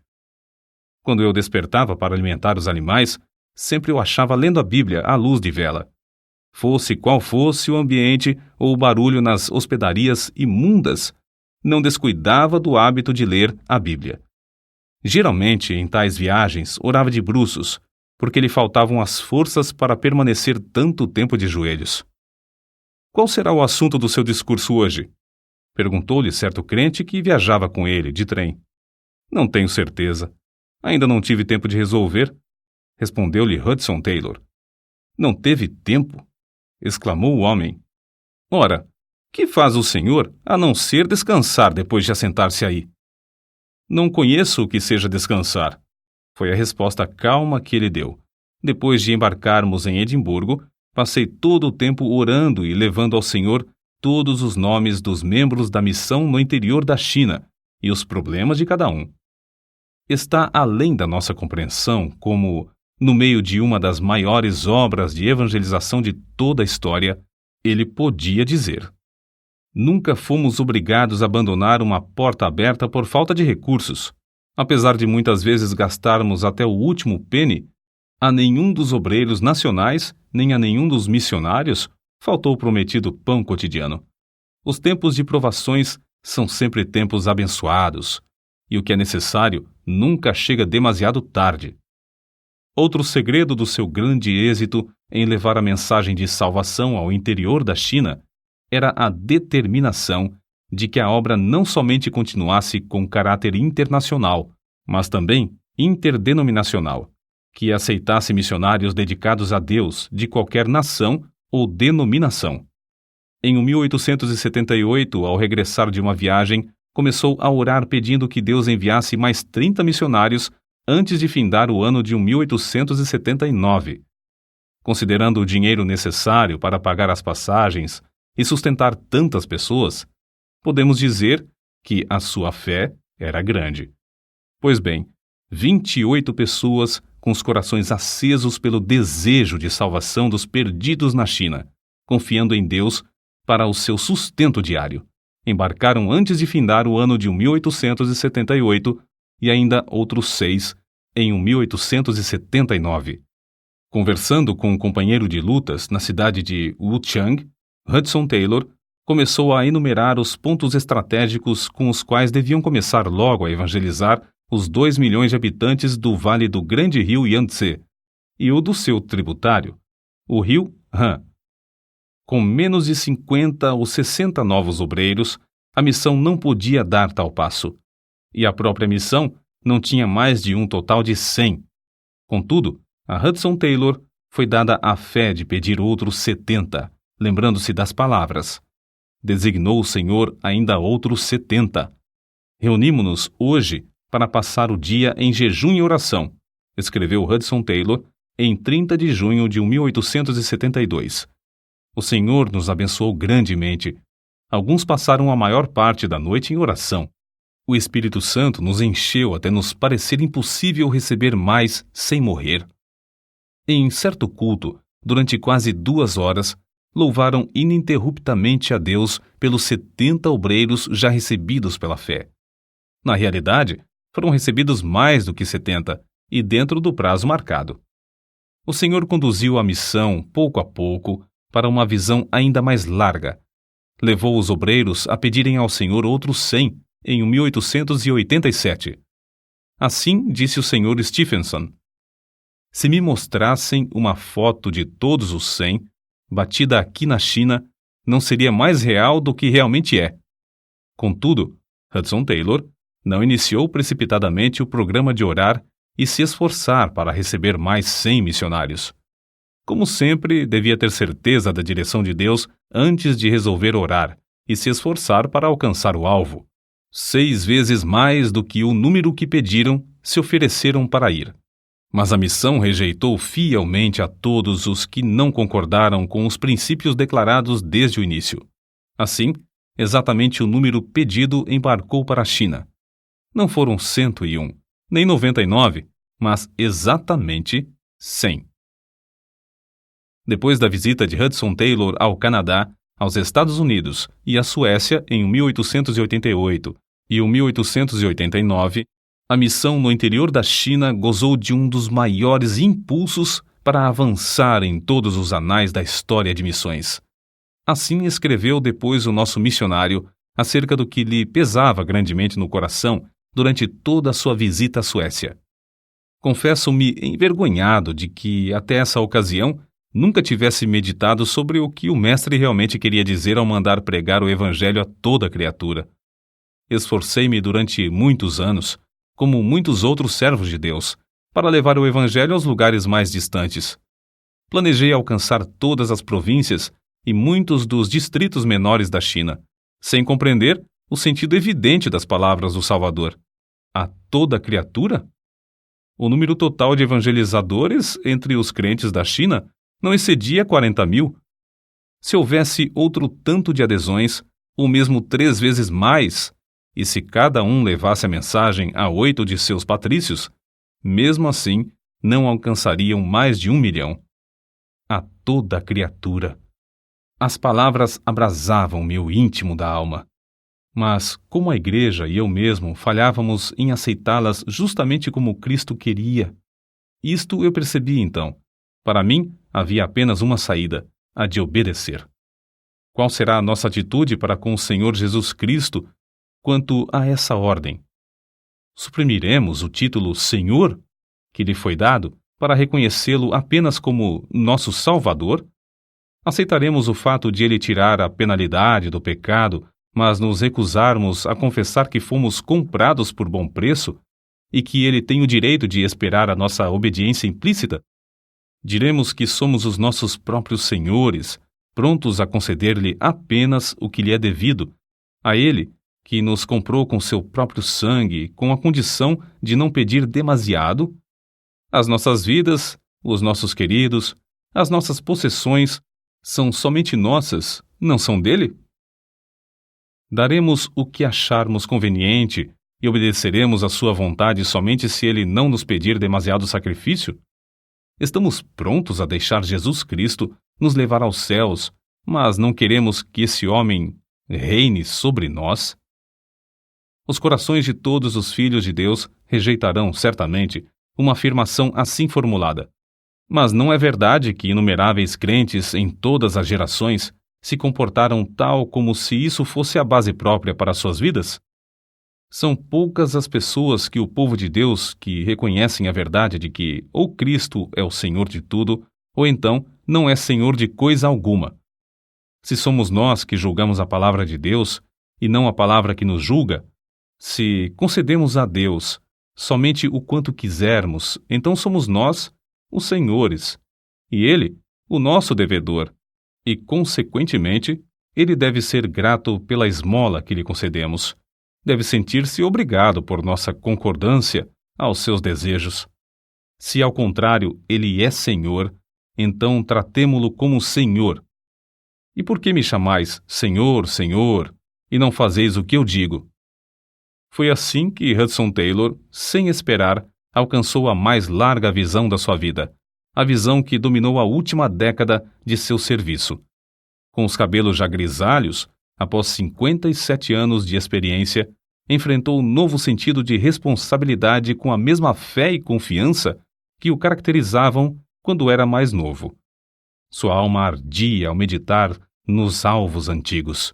A: Quando eu despertava para alimentar os animais, sempre o achava lendo a Bíblia à luz de vela. Fosse qual fosse o ambiente ou o barulho nas hospedarias imundas, não descuidava do hábito de ler a Bíblia. Geralmente, em tais viagens, orava de bruços, porque lhe faltavam as forças para permanecer tanto tempo de joelhos. Qual será o assunto do seu discurso hoje? Perguntou-lhe certo crente que viajava com ele, de trem. Não tenho certeza. Ainda não tive tempo de resolver. Respondeu-lhe Hudson Taylor. Não teve tempo? Exclamou o homem. Ora, que faz o senhor a não ser descansar depois de assentar-se aí? Não conheço o que seja descansar. Foi a resposta calma que ele deu. Depois de embarcarmos em Edimburgo, passei todo o tempo orando e levando ao Senhor todos os nomes dos membros da missão no interior da China e os problemas de cada um. Está além da nossa compreensão como, no meio de uma das maiores obras de evangelização de toda a história, ele podia dizer: nunca fomos obrigados a abandonar uma porta aberta por falta de recursos. Apesar de muitas vezes gastarmos até o último penny, a nenhum dos obreiros nacionais, nem a nenhum dos missionários, faltou o prometido pão cotidiano. Os tempos de provações são sempre tempos abençoados, e o que é necessário nunca chega demasiado tarde. Outro segredo do seu grande êxito em levar a mensagem de salvação ao interior da China era a determinação de que a obra não somente continuasse com caráter internacional, mas também interdenominacional, que aceitasse missionários dedicados a Deus de qualquer nação ou denominação. Em 1878, ao regressar de uma viagem, começou a orar pedindo que Deus enviasse mais 30 missionários antes de findar o ano de 1879. Considerando o dinheiro necessário para pagar as passagens e sustentar tantas pessoas, podemos dizer que a sua fé era grande. Pois bem, 28 pessoas com os corações acesos pelo desejo de salvação dos perdidos na China, confiando em Deus para o seu sustento diário, embarcaram antes de findar o ano de 1878 e ainda outros 6 em 1879. Conversando com um companheiro de lutas na cidade de Wuchang, Hudson Taylor começou a enumerar os pontos estratégicos com os quais deviam começar logo a evangelizar os 2 milhões de habitantes do vale do grande rio Yangtze e o do seu tributário, o rio Han. Com menos de 50 ou 60 novos obreiros, a missão não podia dar tal passo, e a própria missão não tinha mais de um total de 100. Contudo, a Hudson Taylor foi dada a fé de pedir outros 70, lembrando-se das palavras: designou o Senhor ainda outros 70. Reunimo-nos hoje para passar o dia em jejum e oração, escreveu Hudson Taylor em 30 de junho de 1872. O Senhor nos abençoou grandemente. Alguns passaram a maior parte da noite em oração. O Espírito Santo nos encheu até nos parecer impossível receber mais sem morrer. Em certo culto, durante quase 2 horas, louvaram ininterruptamente a Deus pelos 70 obreiros já recebidos pela fé. Na realidade, foram recebidos mais do que 70 e dentro do prazo marcado. O Senhor conduziu a missão, pouco a pouco, para uma visão ainda mais larga. Levou os obreiros a pedirem ao Senhor outros 100 em 1887. Assim disse o Sr. Stephenson: se me mostrassem uma foto de todos os 100, batida aqui na China, não seria mais real do que realmente é. Contudo, Hudson Taylor não iniciou precipitadamente o programa de orar e se esforçar para receber mais 100 missionários. Como sempre, devia ter certeza da direção de Deus antes de resolver orar e se esforçar para alcançar o alvo. 6 vezes mais do que o número que pediram se ofereceram para ir. Mas a missão rejeitou fielmente a todos os que não concordaram com os princípios declarados desde o início. Assim, exatamente o número pedido embarcou para a China. Não foram 101, nem 99, mas exatamente 100. Depois da visita de Hudson Taylor ao Canadá, aos Estados Unidos e à Suécia em 1888 e 1889, a missão no interior da China gozou de um dos maiores impulsos para avançar em todos os anais da história de missões. Assim escreveu depois o nosso missionário acerca do que lhe pesava grandemente no coração durante toda a sua visita à Suécia. Confesso-me envergonhado de que, até essa ocasião, nunca tivesse meditado sobre o que o mestre realmente queria dizer ao mandar pregar o Evangelho a toda criatura. Esforcei-me durante muitos anos, como muitos outros servos de Deus, para levar o Evangelho aos lugares mais distantes. Planejei alcançar todas as províncias e muitos dos distritos menores da China, sem compreender o sentido evidente das palavras do Salvador. A toda criatura? O número total de evangelizadores entre os crentes da China não excedia 40.000. Se houvesse outro tanto de adesões, ou mesmo 3 vezes mais, e se cada um levasse a mensagem a 8 de seus patrícios, mesmo assim não alcançariam mais de 1 milhão. A toda criatura. As palavras abrasavam meu íntimo da alma. Mas, como a igreja e eu mesmo falhávamos em aceitá-las justamente como Cristo queria, isto eu percebi então. Para mim, havia apenas uma saída, a de obedecer. Qual será a nossa atitude para com o Senhor Jesus Cristo quanto a essa ordem? Suprimiremos o título Senhor, que lhe foi dado, para reconhecê-lo apenas como nosso Salvador? Aceitaremos o fato de ele tirar a penalidade do pecado, mas nos recusarmos a confessar que fomos comprados por bom preço e que ele tem o direito de esperar a nossa obediência implícita? Diremos que somos os nossos próprios senhores, prontos a conceder-lhe apenas o que lhe é devido, a ele, que nos comprou com seu próprio sangue, com a condição de não pedir demasiado? As nossas vidas, os nossos queridos, as nossas possessões são somente nossas, não são dele? Daremos o que acharmos conveniente e obedeceremos à sua vontade somente se ele não nos pedir demasiado sacrifício? Estamos prontos a deixar Jesus Cristo nos levar aos céus, mas não queremos que esse homem reine sobre nós? Os corações de todos os filhos de Deus rejeitarão, certamente, uma afirmação assim formulada. Mas não é verdade que inumeráveis crentes em todas as gerações se comportaram tal como se isso fosse a base própria para suas vidas? São poucas as pessoas que o povo de Deus que reconhecem a verdade de que ou Cristo é o Senhor de tudo, ou então não é Senhor de coisa alguma. Se somos nós que julgamos a palavra de Deus, e não a palavra que nos julga, se concedemos a Deus somente o quanto quisermos, então somos nós os senhores, e Ele o nosso devedor, e, consequentemente, Ele deve ser grato pela esmola que lhe concedemos. Deve sentir-se obrigado por nossa concordância aos seus desejos. Se, ao contrário, Ele é Senhor, então tratemo-lo como Senhor. E por que me chamais Senhor, Senhor, e não fazeis o que eu digo? Foi assim que Hudson Taylor, sem esperar, alcançou a mais larga visão da sua vida, a visão que dominou a última década de seu serviço. Com os cabelos já grisalhos, após 57 anos de experiência, enfrentou um novo sentido de responsabilidade com a mesma fé e confiança que o caracterizavam quando era mais novo. Sua alma ardia ao meditar nos alvos antigos.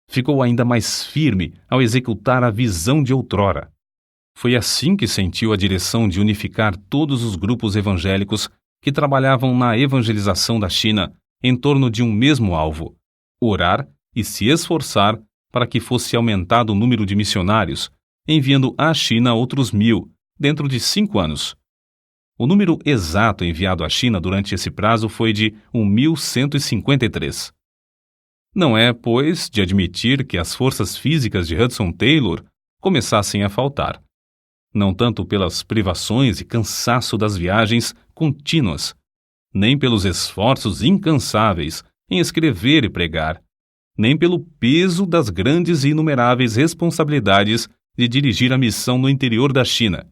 A: Ficou ainda mais firme ao executar a visão de outrora. Foi assim que sentiu a direção de unificar todos os grupos evangélicos que trabalhavam na evangelização da China em torno de um mesmo alvo: orar e se esforçar para que fosse aumentado o número de missionários, enviando à China outros 1.000 dentro de 5 anos. O número exato enviado à China durante esse prazo foi de 1.153. Não é, pois, de admitir que as forças físicas de Hudson Taylor começassem a faltar. Não tanto pelas privações e cansaço das viagens contínuas, nem pelos esforços incansáveis em escrever e pregar, nem pelo peso das grandes e inumeráveis responsabilidades de dirigir a missão no interior da China.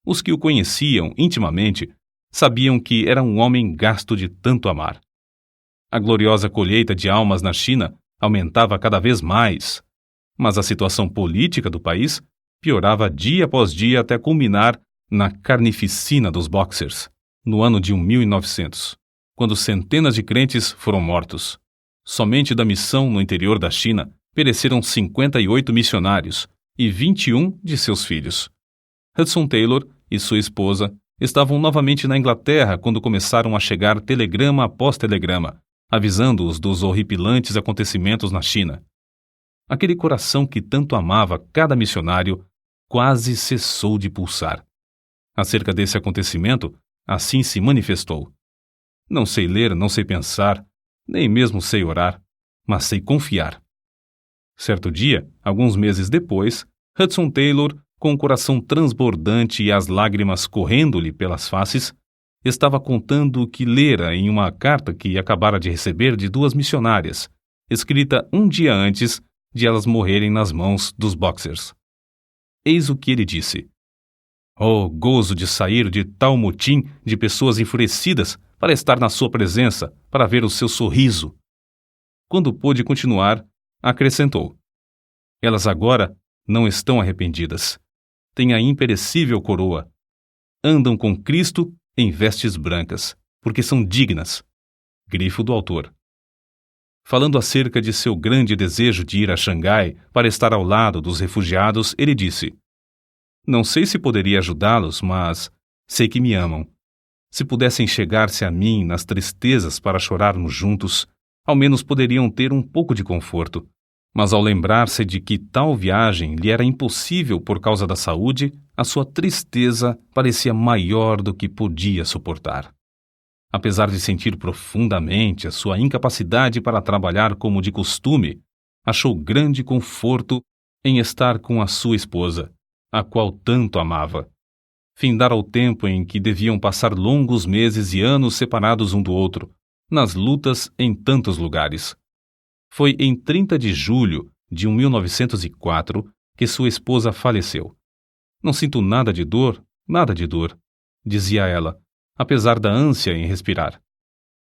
A: Os que o conheciam intimamente sabiam que era um homem gasto de tanto amar. A gloriosa colheita de almas na China aumentava cada vez mais, mas a situação política do país piorava dia após dia até culminar na carnificina dos Boxers, no ano de 1900, quando centenas de crentes foram mortos. Somente da missão no interior da China pereceram 58 missionários e 21 de seus filhos. Hudson Taylor e sua esposa estavam novamente na Inglaterra quando começaram a chegar telegrama após telegrama, avisando-os dos horripilantes acontecimentos na China. Aquele coração que tanto amava cada missionário quase cessou de pulsar. Acerca desse acontecimento, assim se manifestou: não sei ler, não sei pensar, nem mesmo sei orar, mas sei confiar. Certo dia, alguns meses depois, Hudson Taylor, com o coração transbordante e as lágrimas correndo-lhe pelas faces, estava contando o que lera em uma carta que acabara de receber de 2 missionárias, escrita um dia antes de elas morrerem nas mãos dos Boxers. Eis o que ele disse: "Oh, gozo de sair de tal motim de pessoas enfurecidas para estar na sua presença, para ver o seu sorriso." Quando pôde continuar, acrescentou: "Elas agora não estão arrependidas. Têm a imperecível coroa. Andam com Cristo em vestes brancas, porque são dignas." Grifo do autor. Falando acerca de seu grande desejo de ir a Xangai para estar ao lado dos refugiados, ele disse: "Não sei se poderia ajudá-los, mas sei que me amam. Se pudessem chegar-se a mim nas tristezas para chorarmos juntos, ao menos poderiam ter um pouco de conforto." Mas ao lembrar-se de que tal viagem lhe era impossível por causa da saúde, a sua tristeza parecia maior do que podia suportar. Apesar de sentir profundamente a sua incapacidade para trabalhar como de costume, achou grande conforto em estar com a sua esposa, a qual tanto amava. Findara o tempo em que deviam passar longos meses e anos separados um do outro, nas lutas em tantos lugares. Foi em 30 de julho de 1904 que sua esposa faleceu. "Não sinto nada de dor, dizia ela, apesar da ânsia em respirar.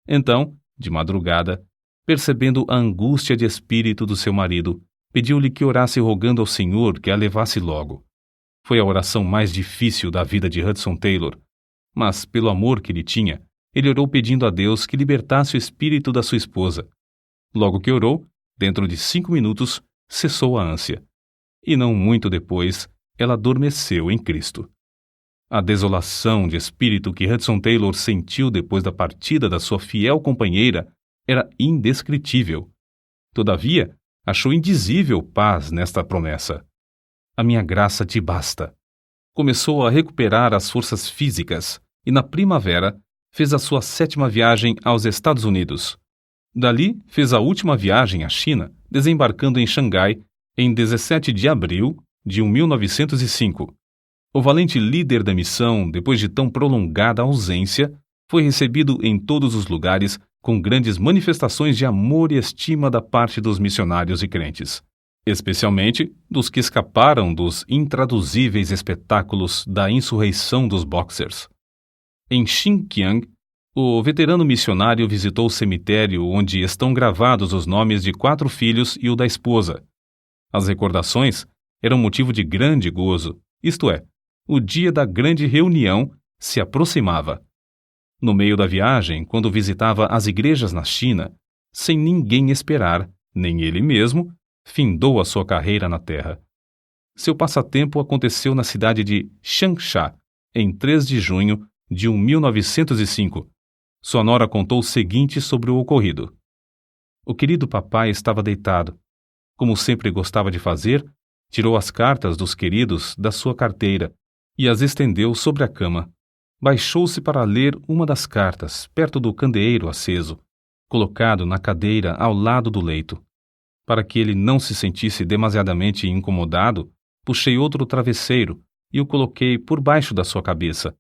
A: Então, de madrugada, percebendo a angústia de espírito do seu marido, pediu-lhe que orasse rogando ao Senhor que a levasse logo. Foi a oração mais difícil da vida de Hudson Taylor, mas, pelo amor que lhe tinha, ele orou pedindo a Deus que libertasse o espírito da sua esposa. Logo que orou, dentro de 5 minutos, cessou a ânsia. E não muito depois, ela adormeceu em Cristo. A desolação de espírito que Hudson Taylor sentiu depois da partida da sua fiel companheira era indescritível. Todavia, achou indizível paz nesta promessa. "A minha graça te basta." Começou a recuperar as forças físicas e, na primavera, fez a sua 7ª viagem aos Estados Unidos. Dali, fez a última viagem à China, desembarcando em Xangai em 17 de abril de 1905. O valente líder da missão, depois de tão prolongada ausência, foi recebido em todos os lugares com grandes manifestações de amor e estima da parte dos missionários e crentes, especialmente dos que escaparam dos intraduzíveis espetáculos da insurreição dos Boxers. Em Xinjiang, o veterano missionário visitou o cemitério onde estão gravados os nomes de 4 filhos e o da esposa. As recordações eram motivo de grande gozo, isto é, o dia da grande reunião se aproximava. No meio da viagem, quando visitava as igrejas na China, sem ninguém esperar, nem ele mesmo, findou a sua carreira na terra. Seu passatempo aconteceu na cidade de Changsha, em 3 de junho de 1905. Sua nora contou o seguinte sobre o ocorrido: "O querido papai estava deitado. Como sempre gostava de fazer, tirou as cartas dos queridos da sua carteira e as estendeu sobre a cama. Baixou-se para ler uma das cartas, perto do candeeiro aceso, colocado na cadeira ao lado do leito. Para que ele não se sentisse demasiadamente incomodado, puxei outro travesseiro e o coloquei por baixo da sua cabeça,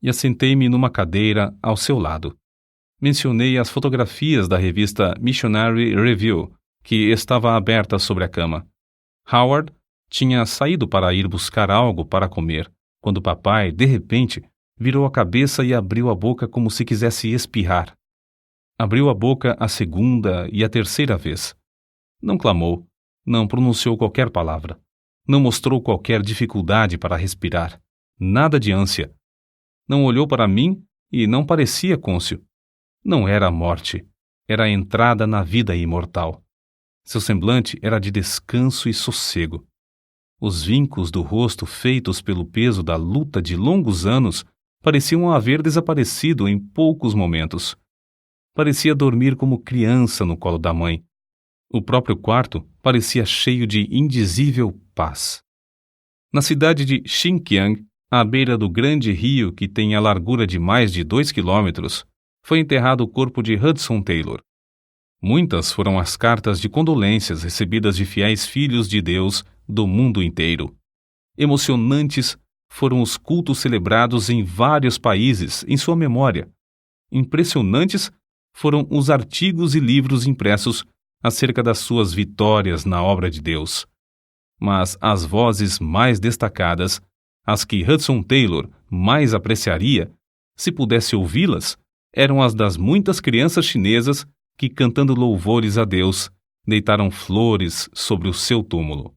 A: e assentei-me numa cadeira ao seu lado. Mencionei as fotografias da revista Missionary Review, que estava aberta sobre a cama. Howard tinha saído para ir buscar algo para comer, quando papai, de repente, virou a cabeça e abriu a boca como se quisesse espirrar. Abriu a boca a segunda e a terceira vez. Não clamou, não pronunciou qualquer palavra, não mostrou qualquer dificuldade para respirar, nada de ânsia. Não olhou para mim e não parecia cônscio. Não era a morte, era a entrada na vida imortal. Seu semblante era de descanso e sossego. Os vincos do rosto feitos pelo peso da luta de longos anos pareciam haver desaparecido em poucos momentos. Parecia dormir como criança no colo da mãe. O próprio quarto parecia cheio de indizível paz. Na cidade de Xinjiang, à beira do grande rio que tem a largura de mais de 2 quilômetros, foi enterrado o corpo de Hudson Taylor. Muitas foram as cartas de condolências recebidas de fiéis filhos de Deus do mundo inteiro. Emocionantes foram os cultos celebrados em vários países em sua memória. Impressionantes foram os artigos e livros impressos acerca das suas vitórias na obra de Deus. Mas as vozes mais destacadas, as que Hudson Taylor mais apreciaria, se pudesse ouvi-las, eram as das muitas crianças chinesas que, cantando louvores a Deus, deitaram flores sobre o seu túmulo.